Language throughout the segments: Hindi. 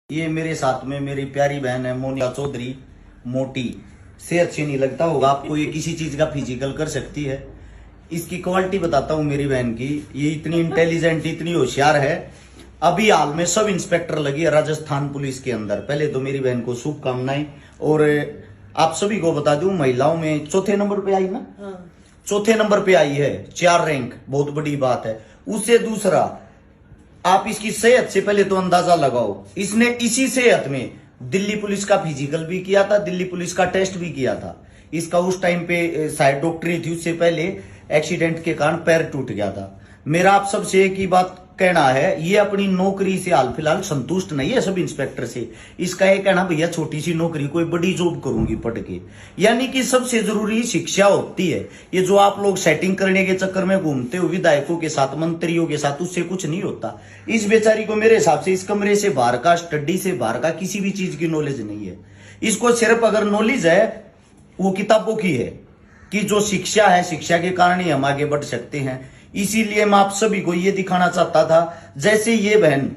ये मेरे साथ में मेरी प्यारी बहन है मोनिका चौधरी। मोटी से अच्छी नहीं लगता होगा आपको, ये किसी चीज का फिजिकल कर सकती है। इसकी क्वालिटी बताता हूँ मेरी बहन की। ये इतनी इंटेलिजेंट, इतनी होशियार है। अभी हाल में सब इंस्पेक्टर लगी है राजस्थान पुलिस के अंदर। पहले तो मेरी बहन को शुभकामनाएं। और आप सभी को बता दूं, महिलाओं में चौथे नंबर पे आई ना। चौथे नंबर पे आई है, 4 रैंक, बहुत बड़ी बात है। उससे दूसरा, आप इसकी सेहत से पहले तो अंदाजा लगाओ। इसने इसी सेहत में दिल्ली पुलिस का फिजिकल भी किया था, दिल्ली पुलिस का टेस्ट भी किया था। इसका उस टाइम पे शायद डॉक्टरी थी, उससे पहले एक्सीडेंट के कारण पैर टूट गया था। मेरा आप सबसे एक ही बात कहना है, ये अपनी नौकरी से हाल फिलहाल संतुष्ट नहीं है सब इंस्पेक्टर से। इसका ये कहना, भैया छोटी सी नौकरी, कोई बड़ी जॉब करूंगी पढ़ के। यानी कि सबसे जरूरी शिक्षा होती है। ये जो आप लोग सेटिंग करने के चक्कर में घूमते हो विधायकों के साथ, मंत्रियों के साथ, उससे कुछ नहीं होता। इस बेचारी को मेरे हिसाब से इस कमरे से बाहर का, स्टडी से बाहर का किसी भी चीज की नॉलेज नहीं है। इसको सिर्फ अगर नॉलेज है वो किताबों की है, कि जो शिक्षा है, शिक्षा के कारण ही हम आगे बढ़ सकते हैं। इसीलिए मैं आप सभी को ये दिखाना चाहता था। जैसे ये बहन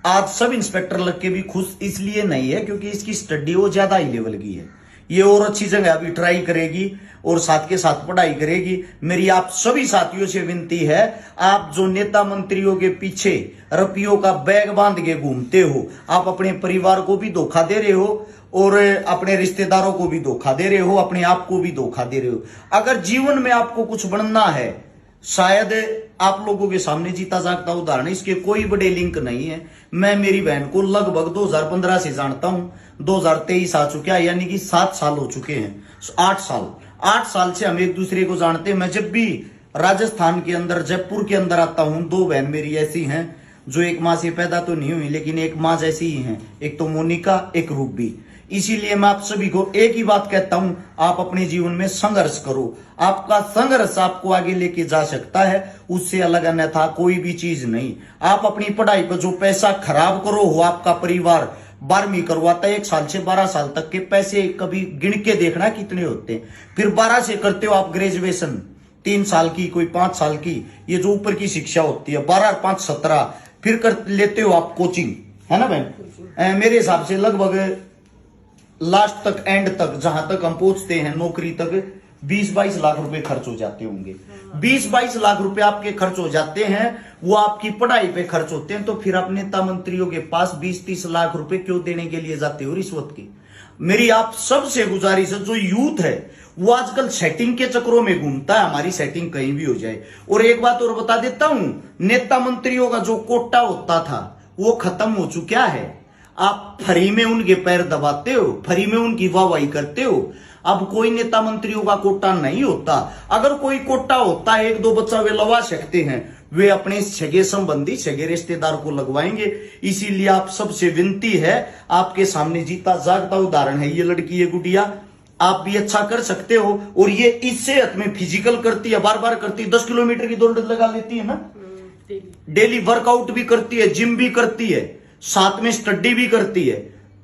आज सब इंस्पेक्टर लग के भी खुश इसलिए नहीं है क्योंकि इसकी स्टडी वो ज्यादा हाई लेवल की है। ये और अच्छी जगह अभी ट्राई करेगी और साथ के साथ पढ़ाई करेगी। मेरी आप सभी साथियों से विनती है, आप जो नेता मंत्रियों के पीछे रुपयों का बैग बांध के घूमते हो, आप अपने परिवार को भी धोखा दे रहे हो और अपने रिश्तेदारों को भी धोखा दे रहे हो, अपने आप को भी धोखा दे रहे हो। अगर जीवन में आपको कुछ बनना है, शायद आप लोगों के सामने जीता जागता उदाहरण, इसके कोई बड़े लिंक नहीं है। मैं मेरी बहन को लगभग 2015 से जानता हूं, 2023 आ चुका है, यानी कि 7 साल हो चुके हैं। 8 साल से हम एक दूसरे को जानते हैं। मैं जब भी राजस्थान के अंदर, जयपुर के अंदर आता हूं, 2 बहन मेरी ऐसी हैं जो एक माँ से पैदा तो नहीं हुई लेकिन एक माँ जैसी ही हैं। एक तो मोनिका, एक रूबी। इसीलिए मैं आप सभी को एक ही बात कहता हूं, आप अपने जीवन में संघर्ष करो। आपका संघर्ष आपको आगे लेके जा सकता है, उससे अलग अन्यथा कोई भी चीज नहीं। आप अपनी पढ़ाई पर जो पैसा खराब करो, हो आपका परिवार 12वीं करवाता है, 1 साल से 12 साल तक के पैसे कभी गिन के देखना कितने होते हैं। फिर 12 से करते हो आप ग्रेजुएशन, 3 साल की, कोई 5 साल की, ये जो ऊपर की शिक्षा होती है, 12 और 5 17। फिर कर लेते हो आप कोचिंग, है ना बहन। मेरे हिसाब से लगभग लास्ट तक, एंड तक, जहां तक हम पहुंचते हैं नौकरी तक, 20-22 लाख रुपए खर्च हो जाते होंगे। 20-22 लाख रुपए आपके खर्च हो जाते हैं, वो आपकी पढ़ाई पे खर्च होते हैं। तो फिर आप नेता मंत्रियों के पास 20-30 लाख रुपए क्यों देने के लिए जाते हो रिश्वत की। मेरी आप सबसे गुजारिश है, जो यूथ है वो आजकल सेटिंग के चक्रों में घूमता है। हमारी सेटिंग कहीं भी हो जाए। और एक बात और बता देता हूं, नेता मंत्रियों का जो कोटा होता था वो खत्म हो चुका है। आप फ्री में उनके पैर दबाते हो, फ्री में उनकी वाहवाही करते हो। अब कोई नेता मंत्रियों का कोटा नहीं होता। अगर कोई कोटा होता है, 1-2 बच्चा वे लगा सकते हैं, वे अपने सगे संबंधी, सगे रिश्तेदार को लगवाएंगे। इसीलिए आप सबसे विनती है, आपके सामने जीता जागता उदाहरण है ये लड़की, ये गुड़िया। आप भी अच्छा कर सकते हो। और ये इस सेहत में फिजिकल करती है, बार बार करती है, 10 किलोमीटर की दौड़ लगा लेती है ना, डेली वर्कआउट भी करती है, जिम भी करती है, साथ में स्टडी भी करती है।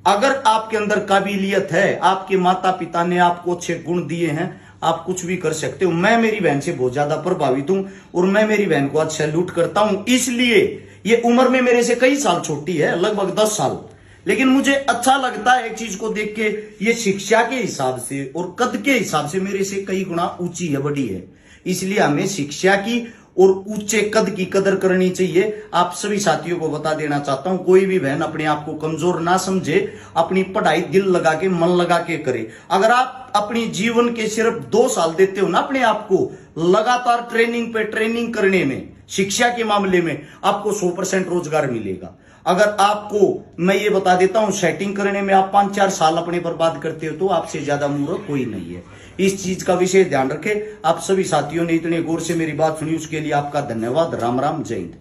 अगर आपके अंदर काबिलियत है, आपके माता पिता ने आपको अच्छे गुण दिए हैं, आप कुछ भी कर सकते हो। मैं मेरी बहन से बहुत ज्यादा प्रभावित हूं और मैं मेरी बहन को आज सैल्यूट करता हूं। इसलिए ये उम्र में मेरे से कई साल छोटी है, लगभग 10 साल, लेकिन मुझे अच्छा लगता है एक चीज को देख के, ये शिक्षा के हिसाब से और कद के हिसाब से मेरे से कई गुना ऊंची है, बड़ी है। इसलिए हमें शिक्षा की और ऊंचे कद की कदर करनी चाहिए। आप सभी साथियों को बता देना चाहता हूं, कोई भी बहन अपने आप को कमजोर ना समझे, अपनी पढ़ाई दिल लगा के, मन लगा के करे। अगर आप अपनी जीवन के सिर्फ 2 साल देते हो ना अपने आप को लगातार ट्रेनिंग पे ट्रेनिंग करने में, शिक्षा के मामले में, आपको 100% रोजगार मिलेगा। अगर आपको मैं ये बता देता हूं, सेटिंग करने में आप 5-4 साल अपने बर्बाद करते हो, तो आपसे ज्यादा मूर्ख कोई नहीं है। इस चीज का विशेष ध्यान रखें। आप सभी साथियों ने इतने गौर से मेरी बात सुनी, उसके लिए आपका धन्यवाद। राम राम, जय हिंद।